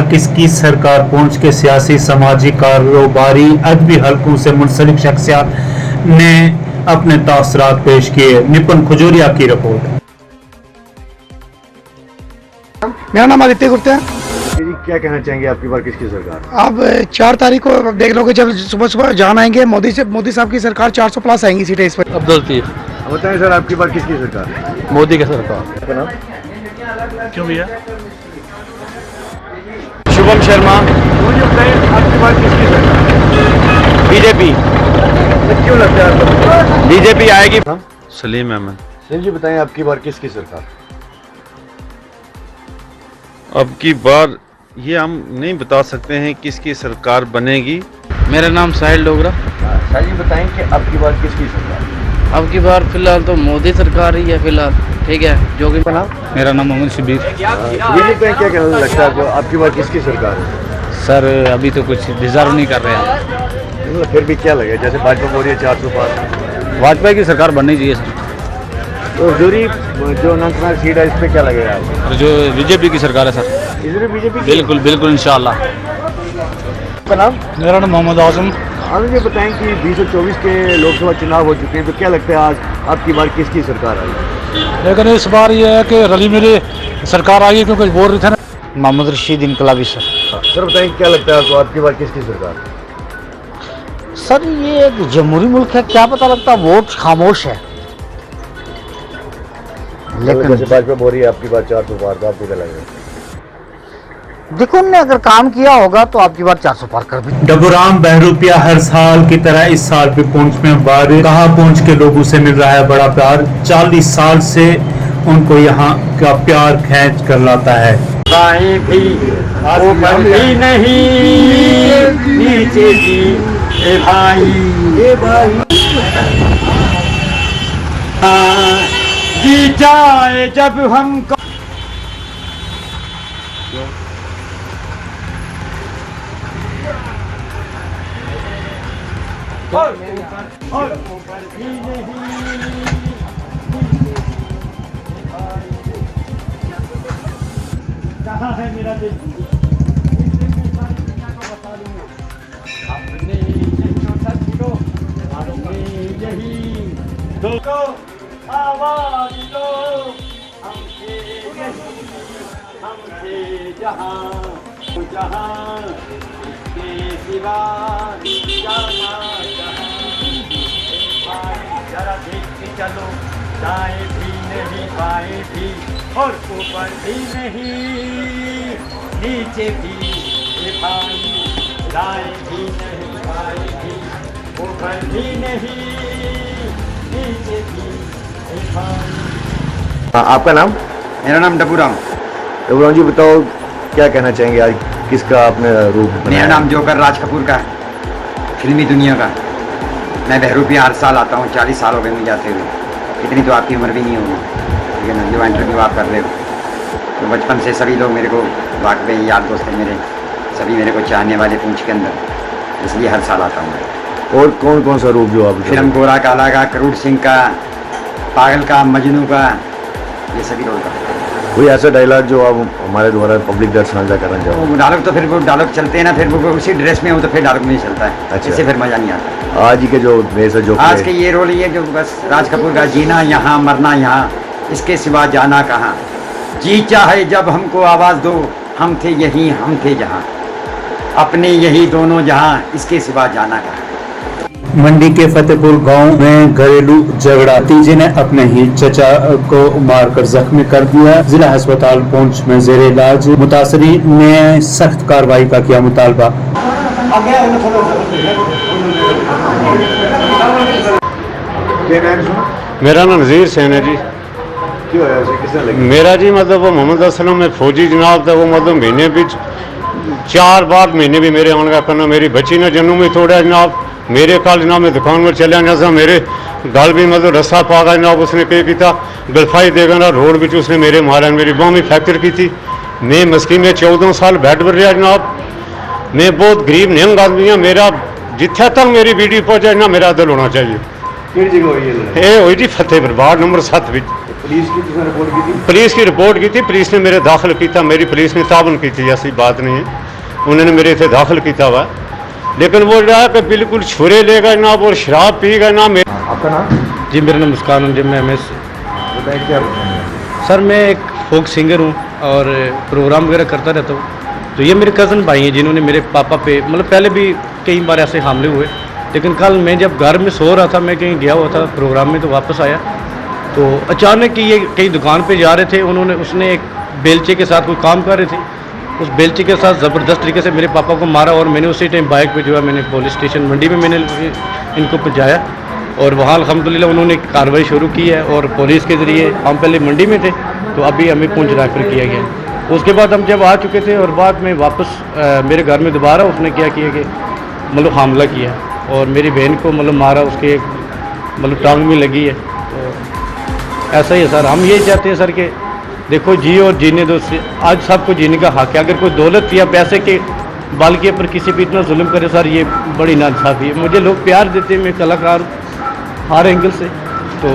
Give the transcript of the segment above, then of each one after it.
किसकी सरकार पहुंच के सियासी, समाजी, कारोबारी, अदबी हलकों से मुंसलिक शख्सियत ने अपने तासरात पेश किए। निपुण खजूरिया की रिपोर्ट। मेरा नाम आदित्य गुप्ता है। जी, क्या कहना चाहेंगे आपकी बार किसकी सरकार? अब 4 तारीख को देख लोगे, जब सुबह सुबह जान आएंगे मोदी साहब की सरकार 400 प्लस आएंगी सीटें इस पर। अब्दुल लतीफ। बताएं सर, आपकी बार किसकी सरकार? मोदी की सरकार। आपका नाम? क्यों भैया? शुभम शर्मा। मुझे बताएं, आपकी बार किसकी सरकार? बीजेपी। तो क्यों लगता है आपको बीजेपी आएगी? सलीम अहमद। सलीम जी, बताएं आपकी बार किसकी सरकार? अब की बार ये हम नहीं बता सकते हैं किसकी सरकार बनेगी। मेरा नाम साहिल डोगरा। शाह जी, बताएं कि आपकी बार किसकी सरकार? अब की बार फिलहाल तो मोदी सरकार ही है फिलहाल, ठीक है। जो कि मेरा नाम मोहम्मद शबीर। ये बताएं, क्या कहना लगता है आपको, आपकी बार किसकी सरकार है? सर अभी तो कुछ डिजर्व नहीं कर रहे हैं। मतलब फिर भी क्या लगे, जैसे भाजपा बोल रही है 400 पार, वाजपेयी की सरकार बननी चाहिए सर। तो जरूरी जो अनंतनाग सीट है, इस पर क्या लगेगा आपको? और जो बीजेपी की सरकार है सर, इधर बीजेपी? बिल्कुल बिल्कुल इंशाल्लाह। आपका नाम? मेरा नाम मोहम्मद आजम। आप मुझे बताएं कि 2024 के लोकसभा चुनाव हो चुके हैं, तो क्या लगता है आज आपकी बार किसकी सरकार आई? लेकिन इस बार ये है कि रली मिली सरकार आई, क्योंकि बोल रहे थे ना। मोहम्मद रशीद इनकलाबी सर। सर बताएं, क्या लगता है आपको आपकी बार किसकी सरकार? सर ये एक जमहूरी मुल्क है, क्या पता लगता वोट खामोश है। लेकिन जैसे भाजपा बोल रही है आपकी बार 400 पार, तो आपको क्या लगेगा? देखो उनने अगर काम किया होगा तो आपकी बार 400 पार कर भी। डबुराम बहरूपिया हर साल की तरह इस साल भी पहुंच में बारिश। कहां पहुंच के लोगों से मिल रहा है बड़ा प्यार। 40 साल से उनको यहाँ का प्यार खींच कर लाता है। भी ऊपर भी नहीं, नीचे भी ए भाई, ए भाई। जी जाए जब हमको और ऊपर भी नहीं, कहाँ है मेरा दिल? अपने यही दो आवाज दो, हमसे यही, हमसे जहाँ जहाँ इसके सिवा जाना जहाँ। जरा देख के चलो, दाएं भी नहीं बाएं भी, और ऊपर भी नहीं नीचे भी ए भाई, दाएं भी नहीं बाएं भी, ऊपर भी नहीं नीचे भी ए भाई। आपका नाम? मेरा नाम डबूराम। डबूराम जी, बताओ क्या कहना चाहेंगे आज किसका आपने रूप बनाया? मेरा नाम जोकर राज कपूर का है, फिल्मी दुनिया का। मैं बहरूपिया हर साल आता हूँ, 40 साल हो गए मुझे जाते हुए। इतनी तो आपकी उम्र भी नहीं होगी, ठीक है ना, जो इंटरव्यू आप कर रहे हो। तो बचपन से सभी लोग मेरे को वाकई याद दोस्त हैं मेरे, सभी मेरे को चाहने वाले पूंछ के अंदर, इसलिए हर साल आता हूँ। और कौन कौन सा रूप जो आप? फिल्म गोरा काला का, करूड़ सिंह का, पागल का, मजनू का, ये सभी रोल का। कोई ऐसा डायलॉग जो आप हमारे द्वारा पब्लिक दर साझा करना चाहो? वो डायलॉग तो फिर वो डायलॉग चलते हैं ना, फिर वो उसी ड्रेस में हो तो फिर डायलॉग नहीं चलता है। अच्छा। इससे फिर मज़ा नहीं आता। आज के जो ड्रेस है, जो आज के ये रोल ये जो बस राज कपूर का, जीना यहाँ मरना यहाँ, इसके सिवा जाना कहाँ। जी चाहे जब हमको आवाज़ दो, हम थे यहीं हम थे जहाँ, अपने यही दोनों जहाँ, इसके सिवा जाना कहाँ। मंडी के फतेहपुर गांव में घरेलू झगड़ा, तीजे ने अपने ही चचा को मारकर जख्मी कर दिया। जिला अस्पताल पहुंच में जेर इलाज। मुतासरी ने सख्त कार्रवाई का किया मुतालबा। मेरा नाम नज़ीर सैन है जी। क्यों है ऐसे, किसने लगी? मेरा जी मतलब वो मोहम्मद असलम में फौजी जनाब था, वो मतलब महीने भी 4 बार महीने भी मेरे आने का करना। मेरी बच्ची ने जन्म में तोड़ा जनाब, मेरे कल जनाब मैं दुकान में चलिया ना, मेरे गल भी मतलब रस्सा पागा जनाब, उसने क्या किया, गलफाई देगा ना रोड भी उसने मेरे मारा, मेरी बांह में फ्रैक्चर की थी। मैं मस्की में 14 साल बेड पर रहा जनाब। मैं बहुत गरीब निहंग आदमी हूँ, मेरा जिथे तक मेरी वीडियो पहुँचाए ना, मेरा दिल होना चाहिए। किस जगह हुई है? ये हुई जी फतेहपुर वार्ड नंबर 7 भी। पुलिस की किसने रिपोर्ट की थी? पुलिस की रिपोर्ट की थी, पुलिस ने मेरे दाखिल किया, मेरी पुलिस ने ताबन की थी, ऐसी बात नहीं है, उन्होंने मेरे इतने दाखिल किया हुआ, लेकिन वो रहा कि बिल्कुल छुरे लेगा ना, वो शराब पीगा ना। आपका नाम? जी मेरा नाम मुस्कान अंजुम है। मैं बताएं क्या सर मैं एक फोक सिंगर हूँ और प्रोग्राम वगैरह करता रहता हूँ। तो ये मेरे कज़न भाई हैं जिन्होंने मेरे पापा पे मतलब पहले भी कई बार ऐसे हमले हुए, लेकिन कल मैं जब घर में सो रहा था, मैं कहीं गया हुआ था प्रोग्राम में, तो वापस आया तो अचानक ही ये कहीं दुकान पे जा रहे थे, उसने एक बेलचे के साथ कोई काम कर रहे थे, उस बेलचे के साथ ज़बरदस्त तरीके से मेरे पापा को मारा और मैंने उसी टाइम बाइक पे जो है मैंने पुलिस स्टेशन मंडी में मैंने इनको पहुँचाया और वहाँ अल्हम्दुलिल्लाह उन्होंने कार्रवाई शुरू की है और पुलिस के ज़रिए हम पहले मंडी में थे तो अभी हमें पुंछ रेफर किया गया। उसके बाद हम जब आ चुके थे और बाद में वापस मेरे घर में दोबारा उसने क्या किया कि मतलब हमला किया और मेरी बहन को मतलब मारा, उसके मतलब टांग में लगी है। तो ऐसा ही है सर, हम यही चाहते हैं सर कि देखो जियो और जीने दो, आज सबको जीने का हक है। अगर कोई दौलत या पैसे के बल के ऊपर किसी पर इतना जुल्म करे सर, ये बड़ी नाइंसाफ़ी है। मुझे लोग प्यार देते हैं, मैं कलाकार हर एंगल से, तो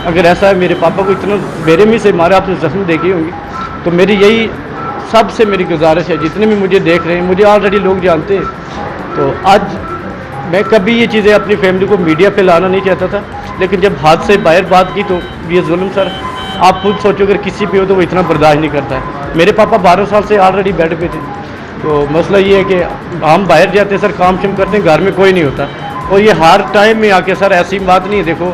अगर ऐसा है मेरे पापा को इतना मेरे में से मारे, आपने जख्म देखी होंगी, तो मेरी यही सबसे मेरी गुजारिश है, जितने भी मुझे देख रहे हैं, मुझे ऑलरेडी लोग जानते हैं, तो आज मैं कभी ये चीज़ें अपनी फैमिली को मीडिया पे लाना नहीं चाहता था, लेकिन जब हाथ से बाहर बात की तो ये जुल्म सर आप खुद सोचो अगर किसी पे हो तो वो इतना बर्दाश्त नहीं करता है। मेरे पापा 12 साल से ऑलरेडी बेड पे थे, तो मसला ये है कि हम बाहर जाते हैं सर, काम शुम करते हैं, घर में कोई नहीं होता और ये हर टाइम में आके सर ऐसी बात नहीं है। देखो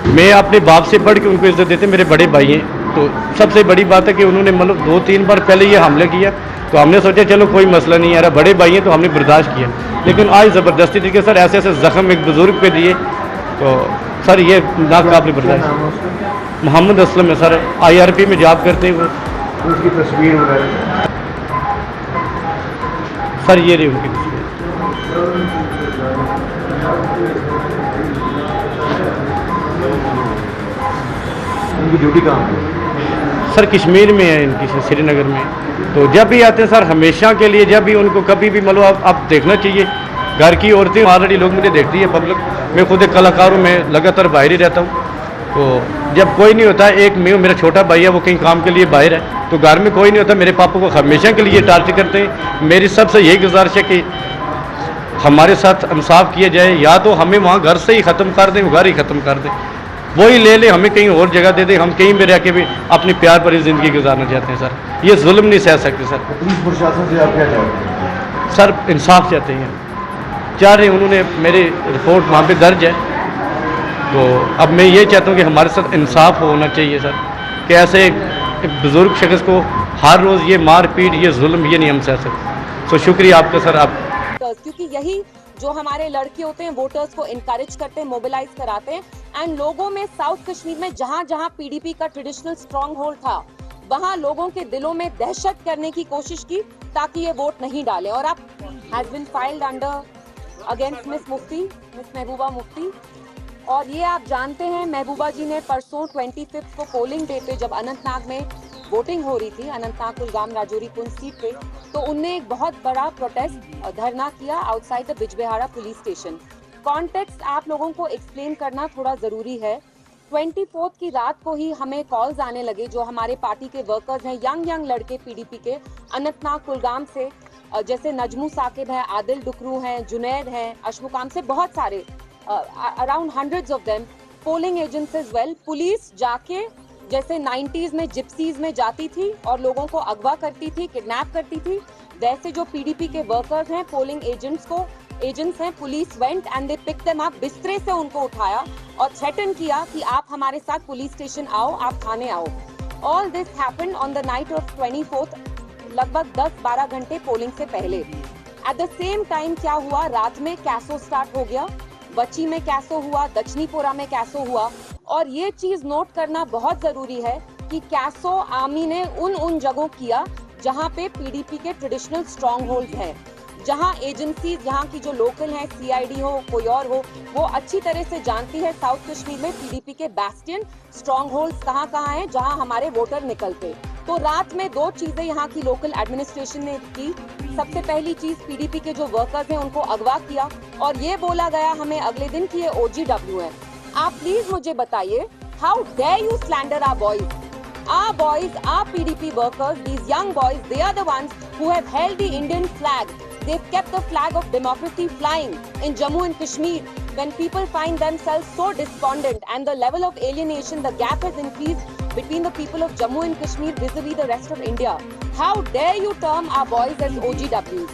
मैं अपने बाप से बढ़ के उनको इज्जत देते, मेरे बड़े भाई हैं, तो सबसे बड़ी बात है कि उन्होंने मतलब 2-3 बार पहले ये हमले किया तो हमने सोचा चलो कोई मसला नहीं आ रहा, बड़े भाई हैं तो हमने बर्दाश्त किया, लेकिन आज ज़बरदस्ती तरीके सर ऐसे ऐसे ज़ख्म एक बुज़ुर्ग पे दिए, तो सर ये नाकाबिल बर्दाश्त। मोहम्मद असलम है सर, IRP में जॉब करते हैं वो। उसकी तस्वीर वगैरह सर ये रही उनकी तस्वीर। उनकी ड्यूटी कहाँ पे? सर कश्मीर में है इनकी, श्रीनगर में। तो जब भी आते हैं सर हमेशा के लिए, जब भी उनको कभी भी मतलब आप देखना चाहिए, घर की औरतें ऑलरेडी लोग मुझे देखती है पब्लिक, मैं खुद एक कलाकार हूँ, मैं लगातार बाहर ही रहता हूँ, तो जब कोई नहीं होता, एक मैं मेरा छोटा भाई है वो कहीं काम के लिए बाहर है, तो घर में कोई नहीं होता, मेरे पापा को हमेशा के लिए टार्चर करते हैं। मेरी सबसे यही गुजारिश है कि हमारे साथ इंसाफ किया जाए, या तो हमें वहाँ घर से ही ख़त्म कर दें, घर ही ख़त्म कर दें, वही ले ले, हमें कहीं और जगह दे दें, हम कहीं भी रह के भी अपनी प्यार भरी ज़िंदगी गुजारना चाहते हैं सर, ये जुल्म नहीं सह सकते सर। पुलिस प्रशासन से आप क्या चाहते हैं? सर इंसाफ चाहते हैं, चाह रहे हैं, उन्होंने मेरी रिपोर्ट वहाँ पे दर्ज है, तो अब मैं ये चाहता हूँ कि हमारे साथ इंसाफ होना चाहिए सर, कि ऐसे एक बुज़ुर्ग शख्स को हर रोज़ ये मार पीट, ये जुल्म, ये नहीं हम सह सकते। तो शुक्रिया आपका सर। आप क्योंकि यही जो हमारे लड़के होते हैं वोटर्स को इनकरेज करते हैं, मोबिलाइज कराते हैं, एंड लोगों में साउथ कश्मीर में जहां जहां PDP का ट्रेडिशनल स्ट्रॉन्ग होल्ड था वहां लोगों के दिलों में दहशत करने की कोशिश की ताकि ये वोट नहीं डालें। और अब has been filed under against Miss Mehbooba Mufti, और ये आप जानते हैं महबूबा जी ने परसों 25 को पोलिंग डे पे जब अनंतनाग में वोटिंग हो रही थी, अनंतनाग कुलगाम राजौरी कुंज सीट पे, तो उनने एक बहुत बड़ा प्रोटेस्ट धरना किया outside the Bijbehara police station. Context आप लोगों को एक्सप्लेन करना थोड़ा जरूरी है। 24 की रात को ही हमें कॉल्स आने लगे, जो हमारे पार्टी के वर्कर्स हैं, यंग लड़के PDP के अनंतनाग कुलगाम से, जैसे नजमू साकिब है, आदिल डुकरू हैं, जुनैद हैं, अशमुकाम से, बहुत सारे around hundreds of them, polling agents as well. Police जाके जैसे 90s में जिप्सीज में जाती थी और लोगों को अगवा करती थी, किडनैप करती थी, वैसे जो PDP के वर्कर्स हैं, पोलिंग एजेंट्स हैं, police went and they pick them up, बिस्तरे से उनको उठाया और थ्रेटन किया कि आप हमारे साथ पुलिस स्टेशन आओ, आप थाने आओ। All this happened on the night of 24th, लगभग 10-12 घंटे पोलिंग से पहले। एट द सेम टाइम क्या हुआ, रात में कैसो स्टार्ट हो गया, बच्ची में कैसो हुआ, दक्षिणीपुरा में कैसो हुआ। और ये चीज नोट करना बहुत जरूरी है कि कैसो आर्मी ने उन जगहों किया जहां पे PDP के ट्रेडिशनल स्ट्रॉन्ग होल्ड हैं, जहां एजेंसीज यहाँ की जो लोकल है, CID हो, कोई और हो, वो अच्छी तरह से जानती है साउथ कश्मीर में PDP के बैस्टियन स्ट्रॉन्ग होल्ड कहाँ हैं जहां हमारे वोटर निकलते। तो रात में 2 चीजें यहाँ की लोकल एडमिनिस्ट्रेशन ने की। सबसे पहली चीज, PDP के जो वर्कर्स हैं उनको अगवा किया और ये बोला गया हमें अगले दिन कि ये OGW है। आप प्लीज मुझे बताइए How dare you slander our boys? Our boys, our PDP workers, these young boys, they are the ones who have held the Indian flag. They've kept the flag of democracy flying in Jammu and Kashmir. When people find themselves so despondent and the level of alienation, the gap has increased between the people of Jammu and Kashmir vis-a-vis the rest of India. How dare you term our boys as OGWs?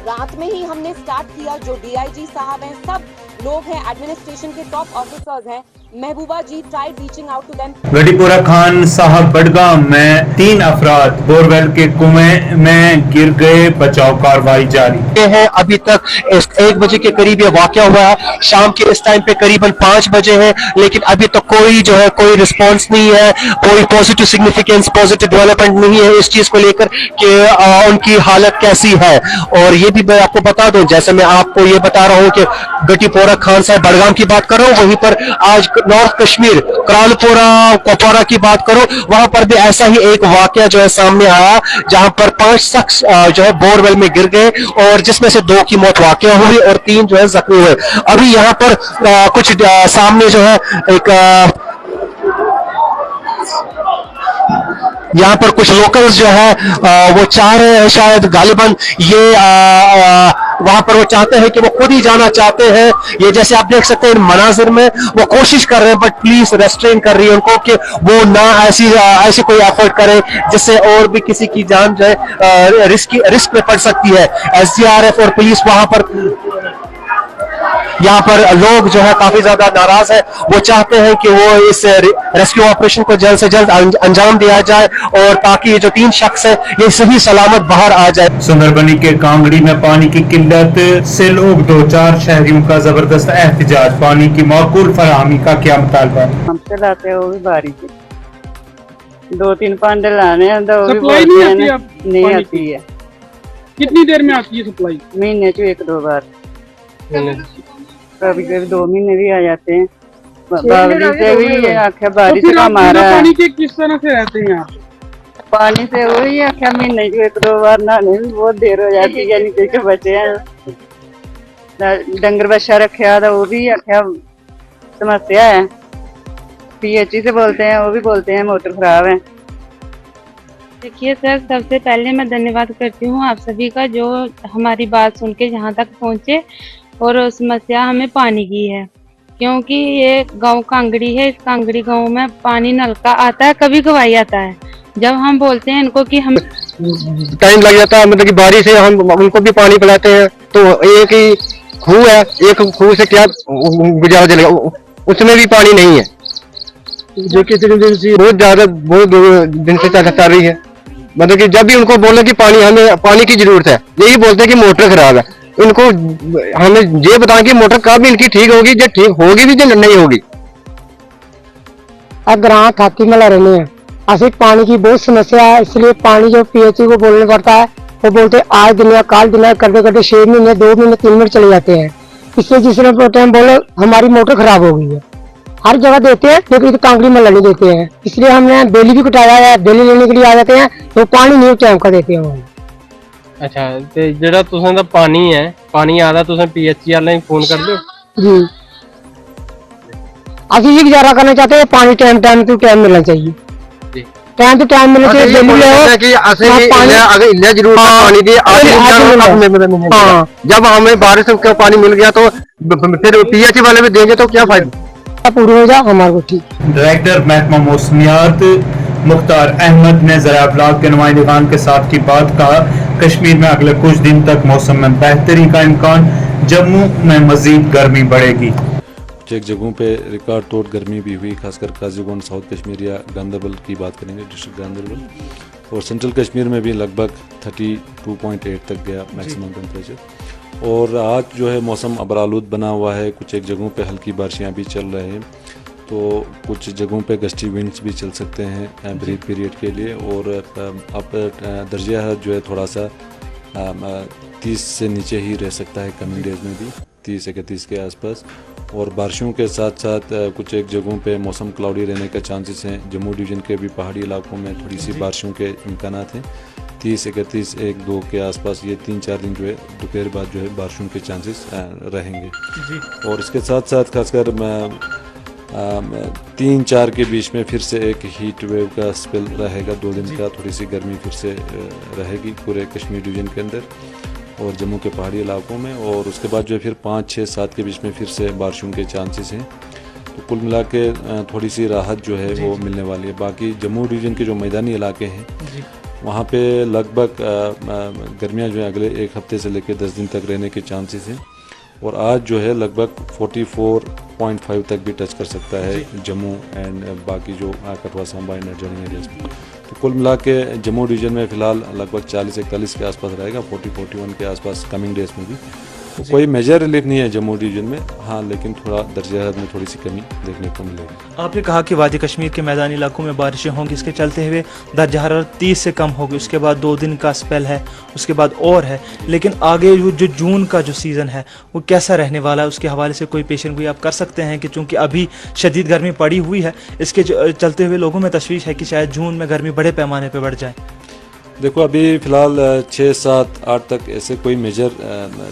रात में ही हमने start किया, जो DIG साहब हैं, सब लोग हैं, एडमिनिस्ट्रेशन के टॉप ऑफिसर्स हैं, महबूबा जी tried reaching out to them. वडीपुरा Khan साहब बडगाम में 3 अफराद बोरवेल के कुएं में गिर गए, बचाव कार्रवाई जारी है। अभी तक 1 बजे के करीब ये वाकया हुआ है। शाम के इस टाइम पे करीबन 5 बजे है, लेकिन अभी तक कोई जो है कोई रिस्पांस नहीं है, कोई पॉजिटिव सिग्निफिकेंस, पॉजिटिव डेवलपमेंट नहीं है इस चीज को लेकर कि उनकी हालत कैसी है। और ये भी मैं आपको बता दूं, जैसे मैं आपको ये बता रहा हूँ कि गटीपोरा खान साहब बडगाम की बात कर रहा हूँ, वहीं पर आज नॉर्थ कश्मीर करालपुरा कुपवारा की बात करो, वहां पर भी ऐसा ही एक वाकया जो है सामने आया, जहां पर 5 शख्स जो है बोरवेल में गिर गए और जिसमें से 2 की मौत वाकया हुई और 3 जो है जख्मी हुए। अभी यहाँ पर कुछ सामने जो है एक यहाँ पर कुछ लोकल्स जो है वो चाह रहे हैं, शायद गालिबन ये वहां पर वो चाहते हैं कि वो खुद ही जाना चाहते हैं। ये जैसे आप देख सकते हैं मनाजिर में वो कोशिश कर रहे हैं, बट पुलिस रेस्ट्रेन कर रही है उनको कि वो ना ऐसी कोई एफर्ट करे जिससे और भी किसी की जान जो है रिस्क में पड़ सकती है। SDRF और पुलिस वहां पर, यहाँ पर लोग जो है काफी ज्यादा नाराज है। वो चाहते हैं कि वो इस रेस्क्यू ऑपरेशन को जल्द से जल्द अंजाम दिया जाए और ताकि ये जो 3 शख्स है ये सही सलामत बाहर आ जाए। सुंदरबनी के कांगड़ी में पानी की किल्लत से लोग 2-4 शहरियों का जबरदस्त एहतजाज, पानी की माकूल फराहमी का क्या मुतालबा? हमसे लाते हैं वो भी बारी से 2-3 पांडे लाने हैं, सप्लाई नहीं आती है। कितनी देर में आती है सप्लाई? महीने में 1-2 बार, कभी कभी 2 महीने भी आ जाते हैं। बावली से भी आख्या बारिश का हमारा पानी के किस तरह से रहते हैं आप? पानी से वही आख्या महीने में 1-2 बार नहाने में बहुत देर हो जाती है। निकल के बचे हैं, डंगर बच्चा रखा था वो भी आख्या समस्या है। PHE से बोलते हैं, वो भी बोलते हैं मोटर खराब है। देखिए सर, सबसे पहले मैं धन्यवाद करती हूँ आप सभी का जो हमारी बात सुन के यहाँ तक पहुँचे। और समस्या हमें पानी की है, क्योंकि ये गांव कांगड़ी है, इस कांगड़ी गांव में पानी नल का आता है, कभी कभाई आता है। जब हम बोलते हैं इनको कि हम टाइम लग जाता है, मतलब कि बारिश से हम उनको भी पानी पिलाते हैं, तो एक ही खूह है, एक खूह से क्या गुजारा चलेगा, उसमें भी पानी नहीं है जो कितने दिन से बहुत दिन से चल रही है। मतलब कि जब भी उनको बोले कि हमें पानी की जरूरत है, यही बोलते हैं कि मोटर खराब है। इनको हमें ये बताएं कि मोटर कब इनकी ठीक होगी, जो ठीक होगी भी जो नहीं होगी। ग्रां थाकी में रहने हैं, ऐसे पानी की बहुत समस्या है, इसलिए पानी जो PHE को बोलने पड़ता है, वो बोलते आज दिन या काल दिन करते करते 6 महीने 2 महीने 3 महीने चले जाते हैं। इसलिए जिसने टाइम बोले हमारी मोटर खराब हो गई है, हर जगह देते हैं लेकिन कांगड़ी में लड़ने देते हैं। इसलिए हमने बिजली भी कटाया है, बिजली लेने के लिए आ जाते हैं तो पानी नहीं टाइम का देते हैं। अच्छा, ते जेड़ा तुसें दा पानी है, पानी आ रहा, तुसें PHE वाले फोन कर दो जी। असि ये गुजारा करना चाहते हैं, पानी टाइम टू टाइम मिलना चाहिए, टाइम टू टाइम मिलना चाहिए। जब हमें बारिश का पानी मिल गया तो फिर PHE वाले भी देंगे तो क्या फायदा, पूरी हो जाए हमारे को ठीक। डायरेक्टर महकमा मौसमियात मुख्तार अहमद ने ज़रा अबलाग के नुमाइंदगान के साथ की बात कहा, कश्मीर में अगले कुछ दिन तक मौसम में बेहतरी का इम्कान, जम्मू में मजीद गर्मी बढ़ेगी। एक जगहों पे रिकॉर्ड तोड़ गर्मी भी हुई, खासकर काजीगुंड, साउथ कश्मीर या गांधरबल की बात करेंगे, डिस्ट्रिक्ट गांधरबल, और सेंट्रल कश्मीर में भी लगभग 32.8 तक गया मैक्सिमम टेम्परेचर। और आज जो है मौसम अबरालूद बना हुआ है, कुछ एक जगहों पे हल्की बारिशां भी चल रहे हैं, तो कुछ जगहों पे गस्टी विंड्स भी चल सकते हैं ब्रीफ पीरियड के लिए। और अब दर्जा जो है थोड़ा सा 30 से नीचे ही रह सकता है कमिंग डेज में भी, 30-31 के आसपास। और बारिशों के साथ साथ कुछ एक जगहों पे मौसम क्लाउडी रहने का चांसेस हैं। जम्मू डिवीज़न के भी पहाड़ी इलाकों में थोड़ी सी बारिशों के इम्कानात हैं। 30-31, 1-2 के आसपास ये 3-4 दिन जो है दोपहर बाद जो है बारिशों के चांसेस रहेंगे। और इसके साथ साथ खासकर 3-4 के बीच में फिर से एक हीट वेव का स्पेल रहेगा 2 दिन का, थोड़ी सी गर्मी फिर से रहेगी पूरे कश्मीर डिवीज़न के अंदर और जम्मू के पहाड़ी इलाकों में, और उसके बाद जो है फिर 5, 6, 7 के बीच में फिर से बारिशों के चांसेस हैं। तो कुल मिला के थोड़ी सी राहत जो है वो मिलने वाली है। बाकी जम्मू रीजन के जो मैदानी इलाके हैं वहाँ पे लगभग गर्मियाँ जो है अगले 1 हफ्ते से लेकर 10 दिन तक रहने के चांसेस हैं, और आज जो है लगभग 44.5 तक भी टच कर सकता है जम्मू एंड बाकी जो Kathua Samba and adjoining areas में। तो कुल मिला के जम्मू रीजन में फ़िलहाल लगभग 40-41 के आसपास रहेगा, 40-41 के आसपास कमिंग डेज में भी। तो कोई मेजर रिलीफ नहीं है जम्मू रीजन में, हाँ, लेकिन थोड़ा दर्जा हरारत में थोड़ी सी कमी देखने को मिलेगी। आपने कहा कि वादी कश्मीर के मैदानी इलाकों में बारिशें होंगी, इसके चलते हुए दर्जा हरारत 30 से कम होगी, उसके बाद 2 दिन का स्पेल है, उसके बाद और है। लेकिन आगे जो जून का जो सीज़न है वो कैसा रहने वाला है, उसके हवाले से कोई पेशन गोई आप कर सकते हैं कि चूँकि अभी शदीद गर्मी पड़ी हुई है, इसके चलते हुए लोगों में तशवीश है कि शायद जून में गर्मी बड़े पैमाने पर बढ़ जाए। देखो अभी फ़िलहाल 6, 7, 8 तक ऐसे कोई मेजर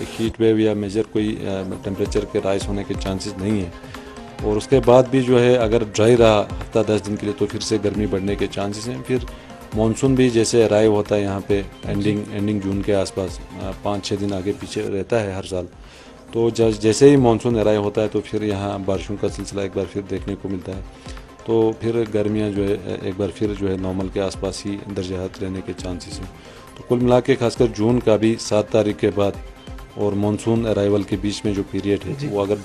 हीट वेव या मेजर कोई टेम्परेचर के राइज होने के चांसेस नहीं है, और उसके बाद भी जो है अगर ड्राई रहा हफ्ता 10 दिन के लिए तो फिर से गर्मी बढ़ने के चांसेस हैं। फिर मानसून भी जैसे अराइव होता है यहाँ पे एंडिंग जून के आसपास 5-6 दिन आगे पीछे रहता है हर साल, तो जैसे ही मानसून अराइव होता है तो फिर यहाँ बारिशों का सिलसिला एक बार फिर देखने को मिलता है। तो फिर गर्मियाँ जो है एक बार फिर जो है नॉर्मल के आसपास ही दर्जा हरारत रहने के चांसेस हैं। तो कुल मिला के खासकर जून का भी 7 तारीख के बाद और मानसून अराइवल के बीच में जो पीरियड है वो अगर